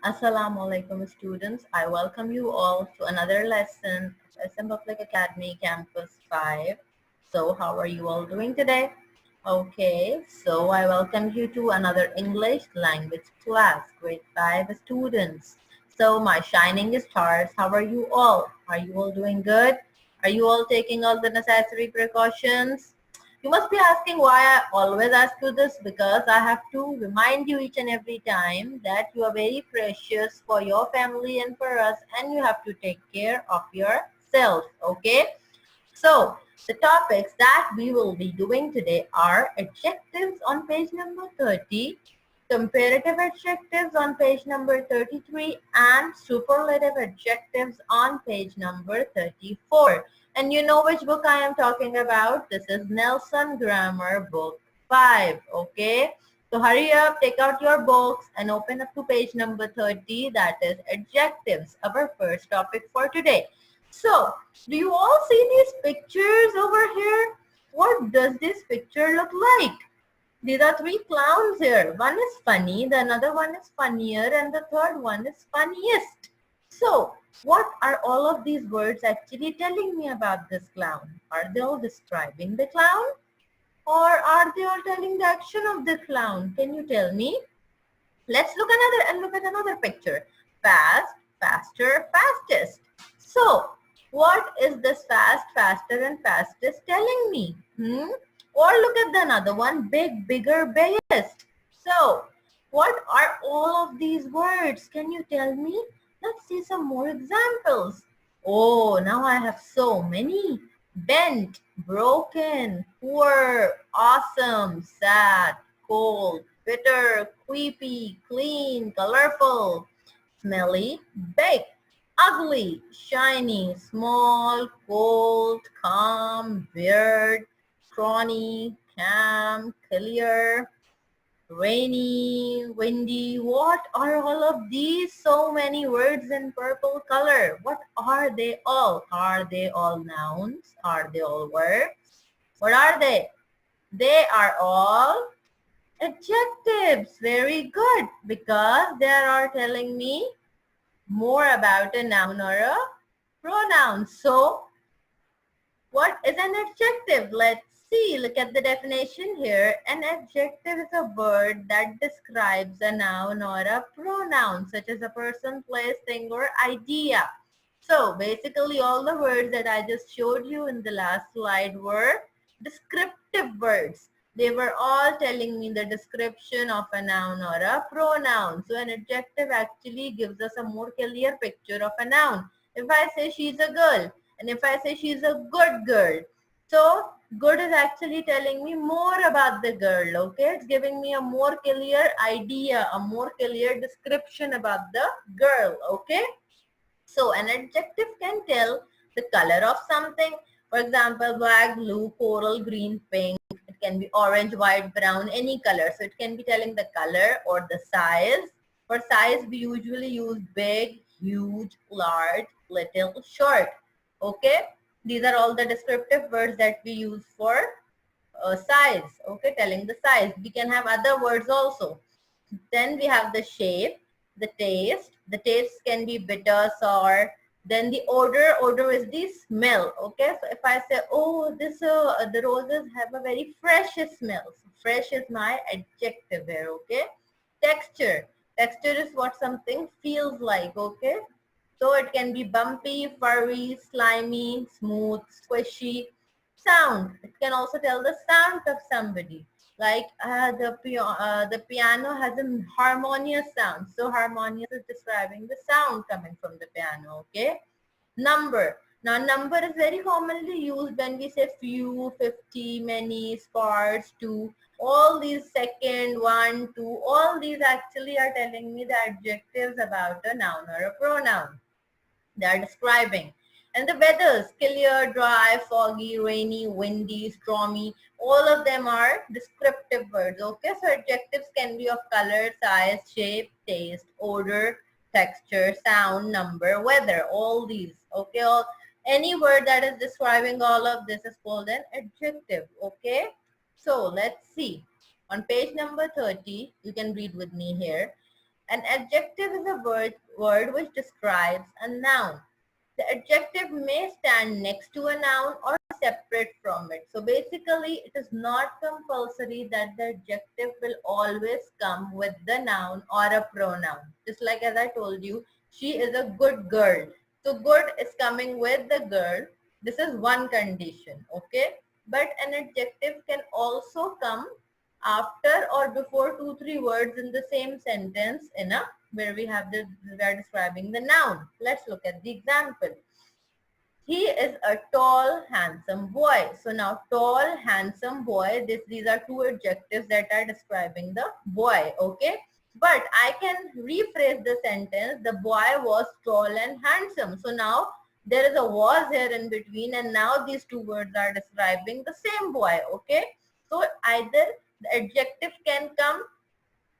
Assalamu alaikum students. I welcome you all to another lesson of SM Public Academy Campus 5. So how are you all doing today? Okay, so I welcome you to another English language class, grade 5 students. So my shining stars, how are you all? Are you all doing good? Are you all taking all the necessary precautions? You must be asking why I always ask you this, because I have to remind you each and every time that you are very precious for your family and for us, and you have to take care of yourself. Okay? So the topics that we will be doing today are adjectives on page number 30, comparative adjectives on page number 33, and superlative adjectives on page number 34. And you know which book I am talking about? This is Nelson Grammar book 5. Okay. So hurry up, take out your books and open up to page number 30. That is adjectives, our first topic for today. So do you all see these pictures over here? What does this picture look like? There are three clowns here. One is funny, the another one is funnier, and the third one is funniest. So, what are all of these words actually telling me about this clown? Are they all describing the clown? Or are they all telling the action of the clown? Can you tell me? Let's look at another picture. Fast, faster, fastest. So, what is this fast, faster, and fastest telling me? Or look at the another one, big, bigger, biggest. So, what are all of these words? Can you tell me? Let's see some more examples. Oh, now I have so many. Bent, broken, poor, awesome, sad, cold, bitter, creepy, clean, colorful, smelly, big, ugly, shiny, small, cold, calm, weird, scrawny, calm, clear, rainy, windy. What are all of these? So many words in purple color. What are they all? Are they all nouns? Are they all verbs? What are they? They are all adjectives. Very good, because they are telling me more about a noun or a pronoun. So what is an adjective? Let's see. Look at the definition here. An adjective is a word that describes a noun or a pronoun, such as a person, place, thing, or idea. So basically all the words that I just showed you in the last slide were descriptive words. They were all telling me the description of a noun or a pronoun. So an adjective actually gives us a more clear picture of a noun. If I say she's a girl, and if I say she's a good girl, so good is actually telling me more about the girl. Okay, it's giving me a more clear idea, a more clear description about the girl. Okay, so an adjective can tell the color of something. For example, black, blue, coral, green, pink. It can be orange, white, brown, any color. So it can be telling the color or the size. For size, we usually use big, huge, large, little, short. Okay, these are all the descriptive words that we use for size. Okay, telling the size. We can have other words also. Then we have the shape, the taste. The taste can be bitter, sour. Then the odor. Odor is the smell. Okay, so if I say, oh, this the roses have a very fresh smell. So fresh is my adjective here. Okay. Texture. Texture is what something feels like. Okay. So it can be bumpy, furry, slimy, smooth, squishy. Sound. It can also tell the sound of somebody. Like the piano has a harmonious sound. So harmonious is describing the sound coming from the piano. Okay. Number. Now number is very commonly used when we say few, 50, many, sparse, two. All these second, one, two, all these actually are telling me the adjectives about a noun or a pronoun. They are describing. And the weathers, clear, dry, foggy, rainy, windy, stormy, all of them are descriptive words. Okay, so adjectives can be of color, size, shape, taste, odor, texture, sound, number, weather, all these. Okay, any word that is describing all of this is called an adjective. Okay, so let's see. On page number 30, you can read with me here. An adjective is a word which describes a noun. The adjective may stand next to a noun or separate from it. So basically, it is not compulsory that the adjective will always come with the noun or a pronoun. Just like as I told you, she is a good girl. So good is coming with the girl. This is one condition, okay? But an adjective can also come after or before two, three words in the same sentence in a where we are describing the noun. Let's look at the example. He is a tall, handsome boy. So now tall, handsome boy, these are two adjectives that are describing the boy, okay? But I can rephrase the sentence, the boy was tall and handsome. So now there is a was here in between and now these two words are describing the same boy, okay? So either the adjective can come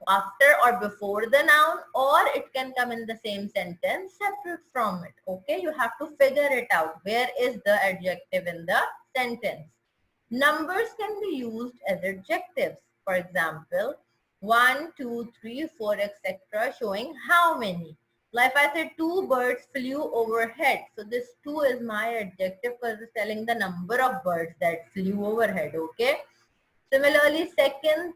after or before the noun, or it can come in the same sentence separate from it. Okay, you have to figure it out. Where is the adjective in the sentence? Numbers can be used as adjectives. For example, 1, 2, 3, 4, etc. showing how many. Like if I said two birds flew overhead. So this two is my adjective because it's telling the number of birds that flew overhead. Okay. Similarly, second,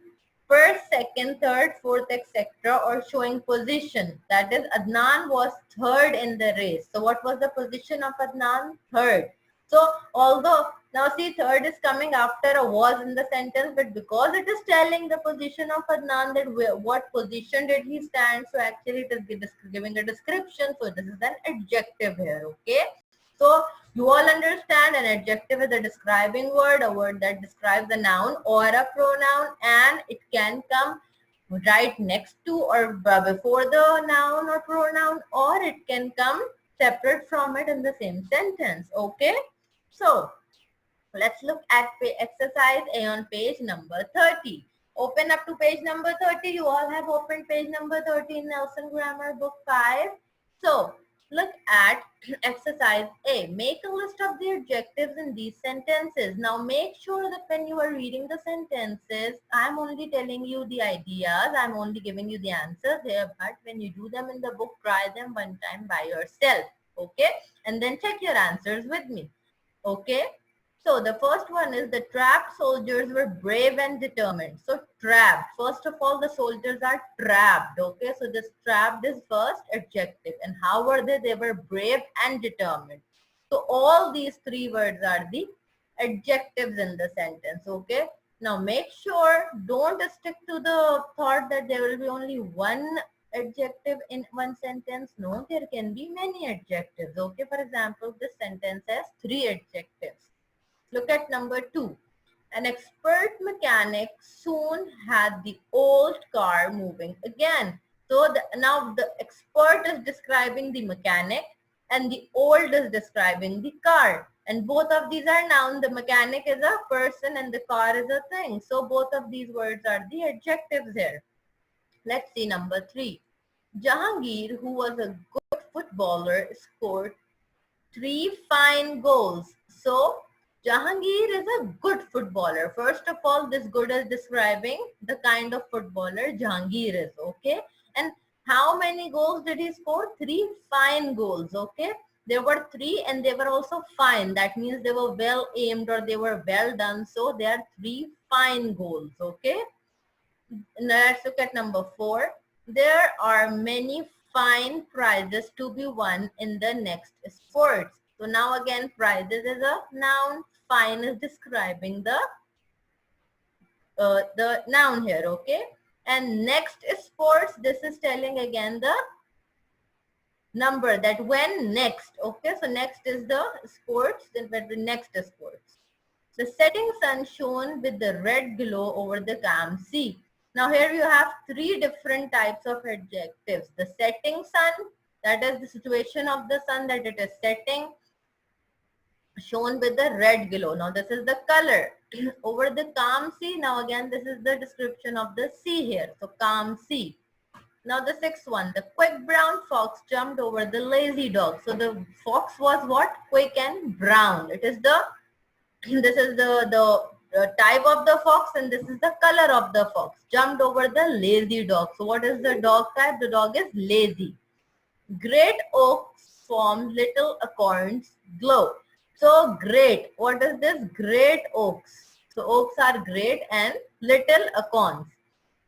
first, second, third, fourth, etc. or showing position. That is, Adnan was third in the race. So what was the position of Adnan? Third. So although, now see, third is coming after a was in the sentence, but because it is telling the position of Adnan, that what position did he stand, so actually it is giving a description. So this is an adjective here, okay? So you all understand an adjective is a describing word, a word that describes a noun or a pronoun, and it can come right next to or before the noun or pronoun, or it can come separate from it in the same sentence. Okay. So let's look at exercise A on page number 30. Open up to page number 30. You all have opened page number 30 in Nelson Grammar Book 5. So look at exercise A. Make a list of the adjectives in these sentences. Now make sure that when you are reading the sentences, I'm only telling you the ideas. I'm only giving you the answers here. But when you do them in the book, try them one time by yourself. Okay. And then check your answers with me. Okay. So the first one is the trapped soldiers were brave and determined. So trapped. First of all, the soldiers are trapped. Okay. So this trapped is first adjective. And how were they? They were brave and determined. So all these three words are the adjectives in the sentence. Okay. Now make sure don't stick to the thought that there will be only one adjective in one sentence. No, there can be many adjectives. Okay. For example, this sentence has three adjectives. Look at number 2. An expert mechanic soon had the old car moving again. So now the expert is describing the mechanic and the old is describing the car. And both of these are noun. The mechanic is a person and the car is a thing. So both of these words are the adjectives here. Let's see number 3. Jahangir, who was a good footballer, scored 3 fine goals. So Jahangir is a good footballer. First of all, this good is describing the kind of footballer Jahangir is, okay? And how many goals did he score? 3 fine goals, okay? There were 3 and they were also fine. That means they were well aimed or they were well done. So there are 3 fine goals, okay? Let's look at number 4. There are many fine prizes to be won in the next sports. So now again, prizes is a noun. Fine is describing the noun here, okay? And next is sports. This is telling again the number that when next, okay? So next is the sports, then the next is sports. The setting sun shone with the red glow over the calm sea. Now here you have 3 different types of adjectives. The setting sun, that is the situation of the sun that it is setting, shown with the red glow. Now this is the color. Over the calm sea, now again this is the description of the sea here. So calm sea. Now the 6th one, the quick brown fox jumped over the lazy dog. So the fox was what? Quick and brown. It is the, this is the type of the fox and this is the color of the fox. Jumped over the lazy dog. So what is the dog type? The dog is lazy. Great oaks form little acorns glow. So great. What is this? Great oaks. So oaks are great and little acorns.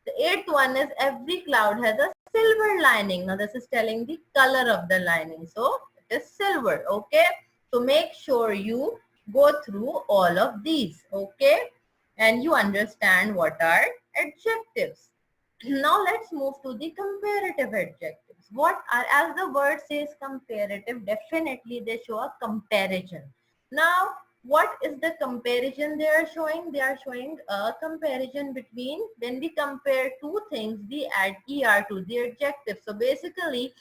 The eighth one is every cloud has a silver lining. Now this is telling the color of the lining. So it is silver. Okay. So make sure you go through all of these. Okay. And you understand what are adjectives. Now let's move to the comparative adjectives. What are, as the word says comparative, definitely they show a comparison. Now, what is the comparison they are showing? They are showing a comparison between, when we compare two things, we add er to the adjective. So basically,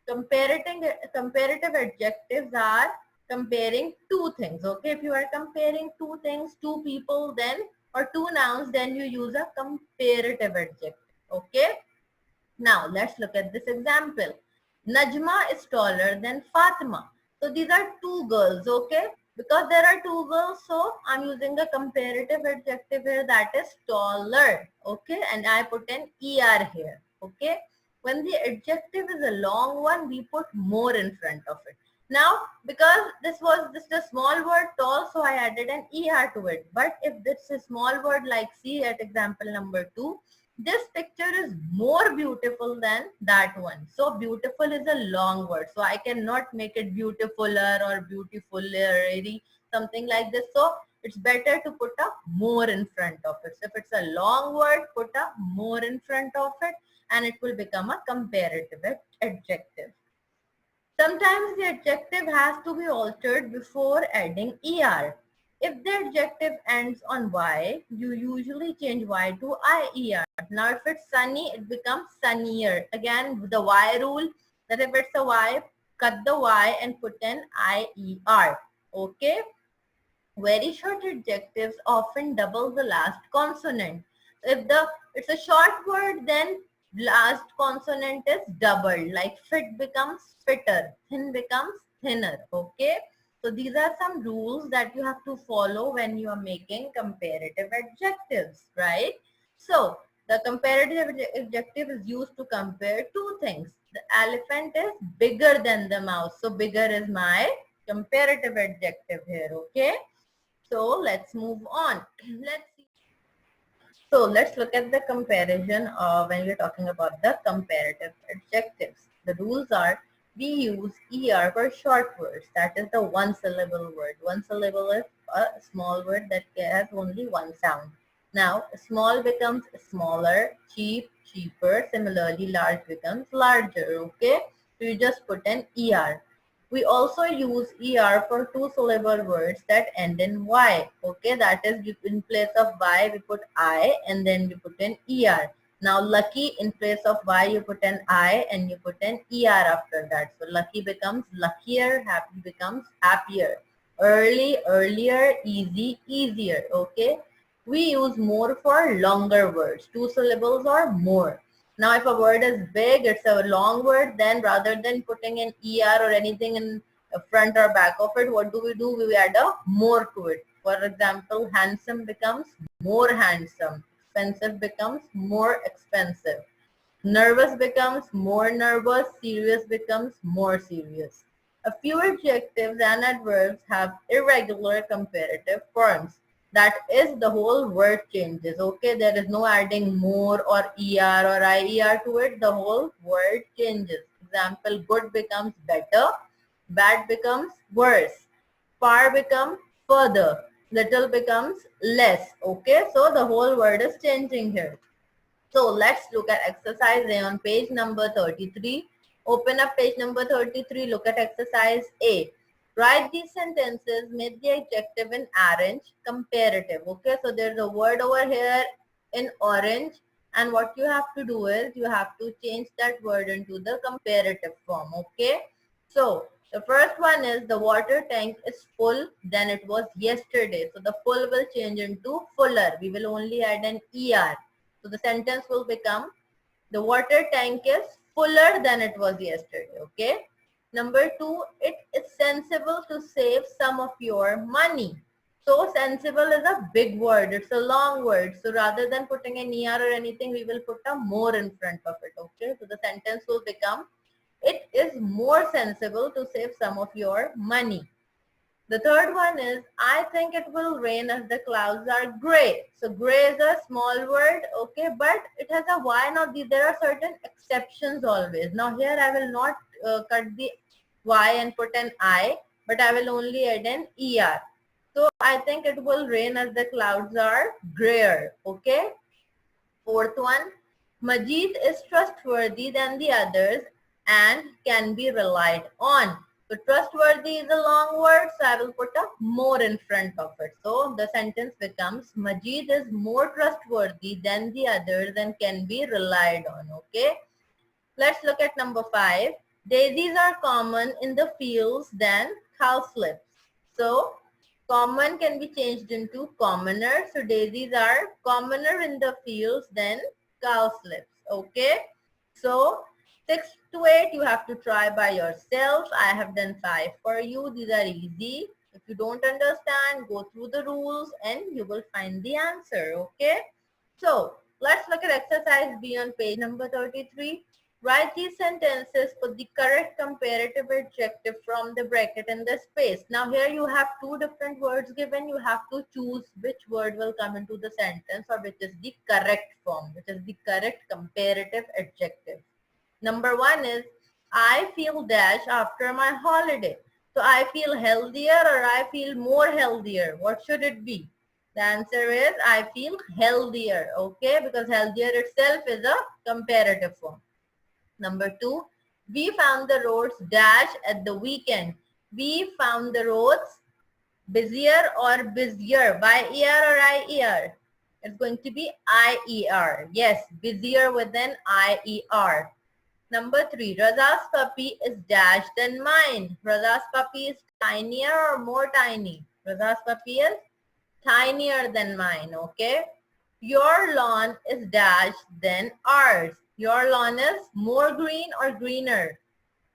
comparative adjectives are comparing two things. Okay, if you are comparing two things, two people, then or two nouns, then you use a comparative adjective. Okay. Now let's look at this example. Najma is taller than Fatima. So these are two girls, okay? Because there are two girls, so I'm using a comparative adjective here, that is taller, okay? And I put an er here, okay? When the adjective is a long one, we put more in front of it. Now, because this was just a small word tall, so I added an er to it. But if this is a small word like see at example number 2, this picture is more beautiful than that one. So beautiful is a long word. So I cannot make it beautifuler or beautifuler, something like this. So it's better to put a more in front of it. So if it's a long word, put a more in front of it and it will become a comparative adjective. Sometimes the adjective has to be altered before adding er. If the adjective ends on y, you usually change y to ier. Now if it's sunny, it becomes sunnier. Again, the y rule, that if it's a y, cut the y and put an ier. Okay? Very short adjectives often double the last consonant. If it's a short word, then last consonant is doubled. Like fit becomes fitter, thin becomes thinner. Okay. So these are some rules that you have to follow when you are making comparative adjectives, right? So the comparative adjective is used to compare two things. The elephant is bigger than the mouse. So bigger is my comparative adjective here. Okay. So let's move on. Let's see. So let's look at the comparison when we're talking about the comparative adjectives. The rules are we use er for short words. That is the one syllable word. One syllable is a small word that has only one sound. Now small becomes smaller, cheap, cheaper. Similarly, large becomes larger. Okay. So you just put an er. We also use er for two syllable words that end in y. Okay, that is in place of y we put I and then we put an er. Now lucky, in place of y you put an I and you put an er after that. So lucky becomes luckier, happy becomes happier. Early, earlier, easy, easier. Okay. We use more for longer words, two syllables or more. Now, if a word is big, it's a long word, then rather than putting an er or anything in front or back of it, what do? We add a more to it. For example, handsome becomes more handsome. Expensive becomes more expensive. Nervous becomes more nervous. Serious becomes more serious. A few adjectives and adverbs have irregular comparative forms. That is, the whole word changes. Okay, there is no adding more or er or ier to it. The whole word changes. Example, good becomes better. Bad becomes worse. Far becomes further. Little becomes less. Okay, so the whole word is changing here. So let's look at exercise A on page number 33. Open up page number 33. Look at exercise A. Write these sentences, make the adjective in orange, comparative. Okay, so there's a word over here in orange, and what you have to do is you have to change that word into the comparative form. Okay, so the first one is the water tank is full than it was yesterday. So the full will change into fuller. We will only add an er. So the sentence will become the water tank is fuller than it was yesterday. Okay. Number 2, it is sensible to save some of your money. So sensible is a big word. It's a long word. So rather than putting an ER or anything, we will put a more in front of it. Okay. So the sentence will become, it is more sensible to save some of your money. The third one is, I think it will rain as the clouds are gray. So gray is a small word, okay, but it has a Y. Now there are certain exceptions always. Now here I will not cut the Y and put an I, but I will only add an ER. So I think it will rain as the clouds are grayer, okay. Fourth one, Majid is trustworthy than the others and can be relied on. So trustworthy is a long word, so I will put a more in front of it. So the sentence becomes, Majid is more trustworthy than the others and can be relied on. Okay. Let's look at number 5. Daisies are common in the fields than cowslips. So common can be changed into commoner. So daisies are commoner in the fields than cowslips. Okay. So 6 to 8 you have to try by yourself. I have done 5 for you. These are easy. If you don't understand, go through the rules and you will find the answer. Okay. So let's look at exercise B on page number 33. Write these sentences, put the correct comparative adjective from the bracket in the space. Now here you have two different words given. You have to choose which word will come into the sentence or which is the correct form, which is the correct comparative adjective. Number 1 is, I feel dash after my holiday. So I feel healthier or I feel more healthier. What should it be? The answer is I feel healthier, okay, because healthier itself is a comparative form. Number 2, we found the roads dash at the weekend. We found the roads busier or busier, by ER or IER? It's going to be IER. Yes, busier with an IER. Number 3, Raza's puppy is dash than mine. Raza's puppy is tinier or more tiny? Raza's puppy is tinier than mine, okay? Your lawn is dash than ours. Your lawn is more green or greener?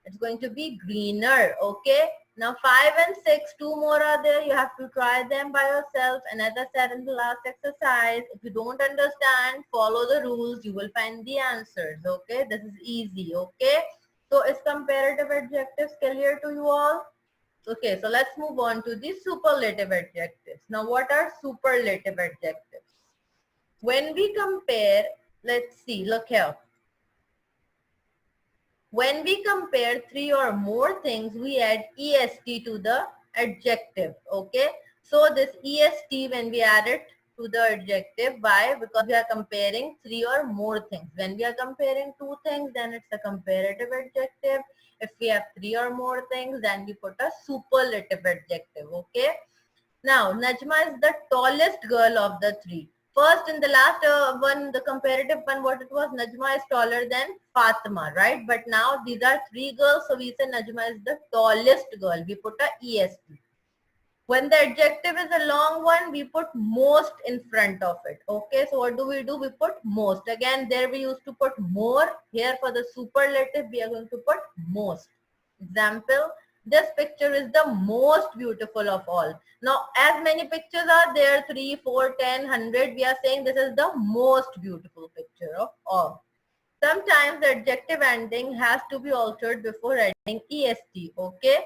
It's going to be greener, okay? Now 5 and 6, two more are there. You have to try them by yourself. And as I said in the last exercise, if you don't understand, follow the rules. You will find the answers, okay? This is easy, okay? So is comparative adjectives clear to you all? Okay, so let's move on to the superlative adjectives. Now what are superlative adjectives? When we compare, let's see, look here. When we compare 3 or more things, we add est to the adjective, okay? So this est, when we add it to the adjective, why? Because we are comparing 3 or more things. When we are comparing 2 things, then it's a comparative adjective. If we have 3 or more things, then we put a superlative adjective, okay? Now, Najma is the tallest girl of the 3. First, in the last one, the comparative one, what it was, Najma is taller than Fatima, right? But now these are 3 girls, so we say Najma is the tallest girl. We put a est. When the adjective is a long one, we put most in front of it. Okay, so what do? We put most. Again, there we used to put more. Here for the superlative, we are going to put most. Example, this picture is the most beautiful of all. Now, as many pictures are there, 3, 4, 10, 100, we are saying this is the most beautiful picture of all. Sometimes the adjective ending has to be altered before adding est, okay?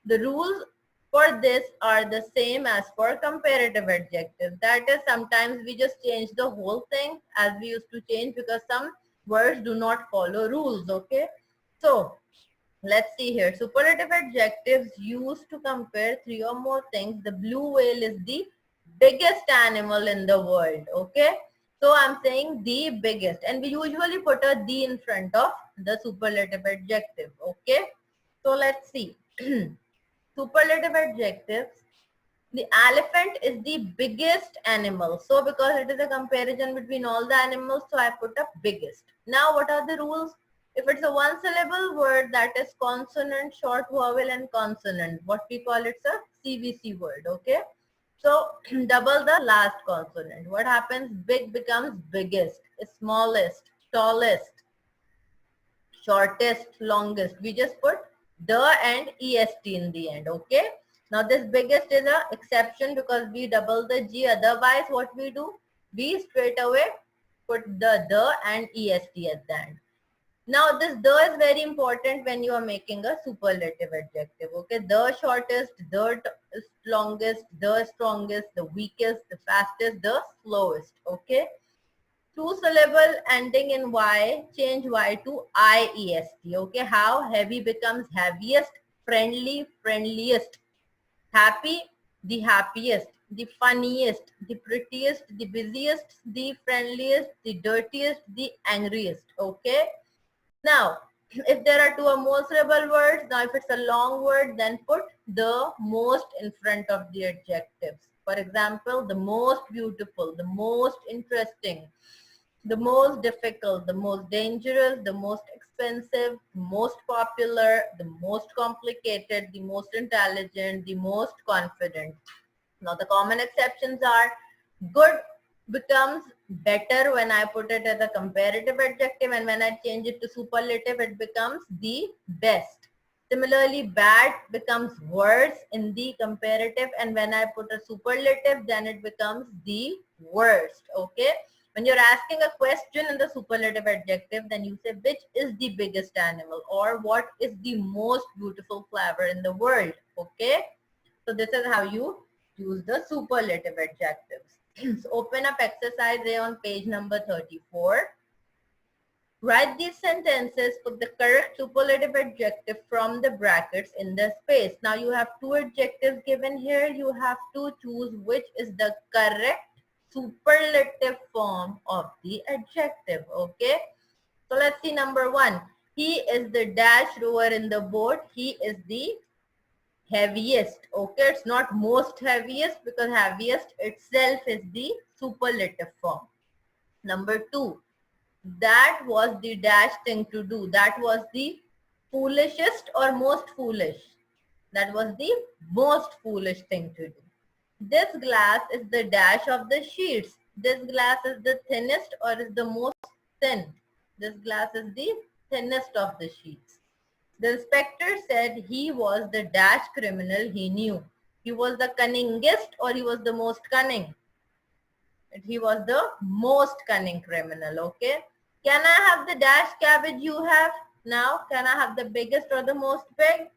The rules for this are the same as for comparative adjectives. That is, sometimes we just change the whole thing as we used to change because some words do not follow rules, okay? So, let's see here. Superlative adjectives used to compare 3 or more things. The blue whale is the biggest animal in the world, okay? So I'm saying the biggest, and we usually put a the in front of the superlative adjective, okay? So let's see. Superlative adjectives. The elephant is the biggest animal. So because it is a comparison between all the animals, so I put a biggest. Now what are the rules? If it's a one syllable word, that is consonant, short vowel and consonant. What we call it's a CVC word, okay? So double the last consonant. What happens? Big becomes biggest, smallest, tallest, shortest, longest. We just put the and est in the end, okay? Now this biggest is a exception because we double the G. Otherwise, what we do? We straight away put the and est at the end. Now this the is very important when you are making a superlative adjective. Okay, the shortest, the longest, the strongest, the weakest, the fastest, the slowest. Okay, two syllable ending in Y, change Y to IEST. Okay, how heavy becomes heaviest, friendly, friendliest, happy, the happiest, the funniest, the prettiest, the busiest, the friendliest, the dirtiest, the angriest. Okay. Now, if there are two or more syllable words, now if it's a long word, then put the most in front of the adjectives. For example, the most beautiful, the most interesting, the most difficult, the most dangerous, the most expensive, the most popular, the most complicated, the most intelligent, the most confident. Now the common exceptions are good becomes better when I put it as a comparative adjective, and when I change it to superlative, it becomes the best. Similarly, bad becomes worse in the comparative, and when I put a superlative, then it becomes the worst. Okay. When you're asking a question in the superlative adjective, then you say which is the biggest animal or what is the most beautiful flower in the world. Okay. So this is how you use the superlative adjectives. So open up exercise A on page number 34. Write these sentences, put the correct superlative adjective from the brackets in the space. Now you have two adjectives given here. You have to choose which is the correct superlative form of the adjective. Okay. So let's see number one. He is the dash rower in the boat. He is the heaviest. Okay, it's not most heaviest because heaviest itself is the superlative form. Number two, that was the dash thing to do. That was the foolishest or most foolish. That was the most foolish thing to do. This glass is the dash of the sheets. This glass is the thinnest or is the most thin. This glass is the thinnest of the sheets. The inspector said he was the dash criminal he knew. He was the cunningest or he was the most cunning? He was the most cunning criminal, okay? Can I have the dash cabbage you have? Now, can I have the biggest or the most big?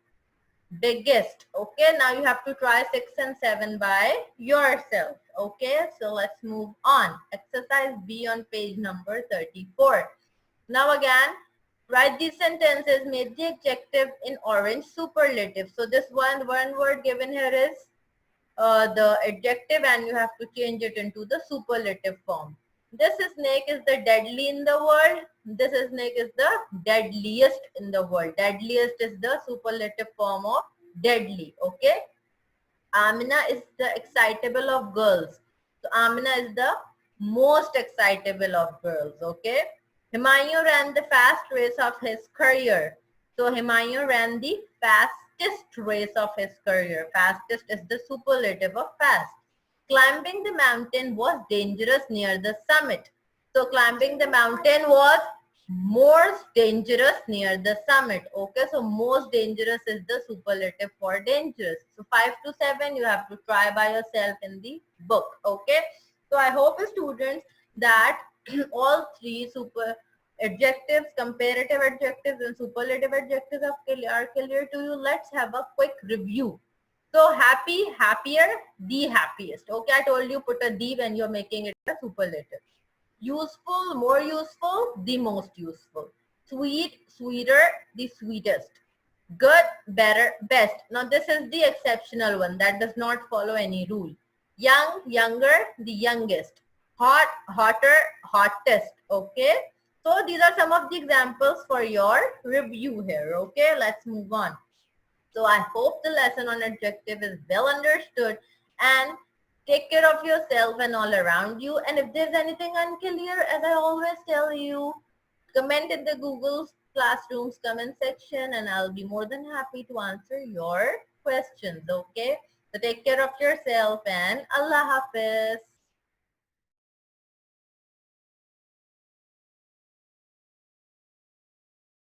Biggest, okay? Now you have to try 6 and 7 by yourself, okay? So let's move on. Exercise B on page number 34. Now again, write these sentences, make the adjective in orange superlative. So this one word given here is the adjective and you have to change it into the superlative form. This snake is the deadly in the world. This snake is the deadliest in the world. Deadliest is the superlative form of deadly. Okay. Amina is the excitable of girls. So Amina is the most excitable of girls. Okay. Humayun ran the fast race of his career. So Humayun ran the fastest race of his career. Fastest is the superlative of fast. Climbing the mountain was dangerous near the summit. So climbing the mountain was most dangerous near the summit. Okay, so most dangerous is the superlative for dangerous. So 5 to 7 you have to try by yourself in the book. Okay, so I hope students that all three super adjectives, comparative adjectives and superlative adjectives are clear to you. Let's have a quick review. So happy, happier, the happiest. Okay, I told you put a the when you're making it a superlative. Useful, more useful, the most useful. Sweet, sweeter, the sweetest. Good, better, best. Now this is the exceptional one that does not follow any rule. Young, younger, the youngest. Hot, hotter, hottest. Okay. So these are some of the examples for your review here. Okay, let's move on. So I hope the lesson on adjective is well understood and take care of yourself and all around you. And if there's anything unclear, as I always tell you, comment in the Google Classroom's comment section and I'll be more than happy to answer your questions. Okay. So take care of yourself and Allah Hafiz.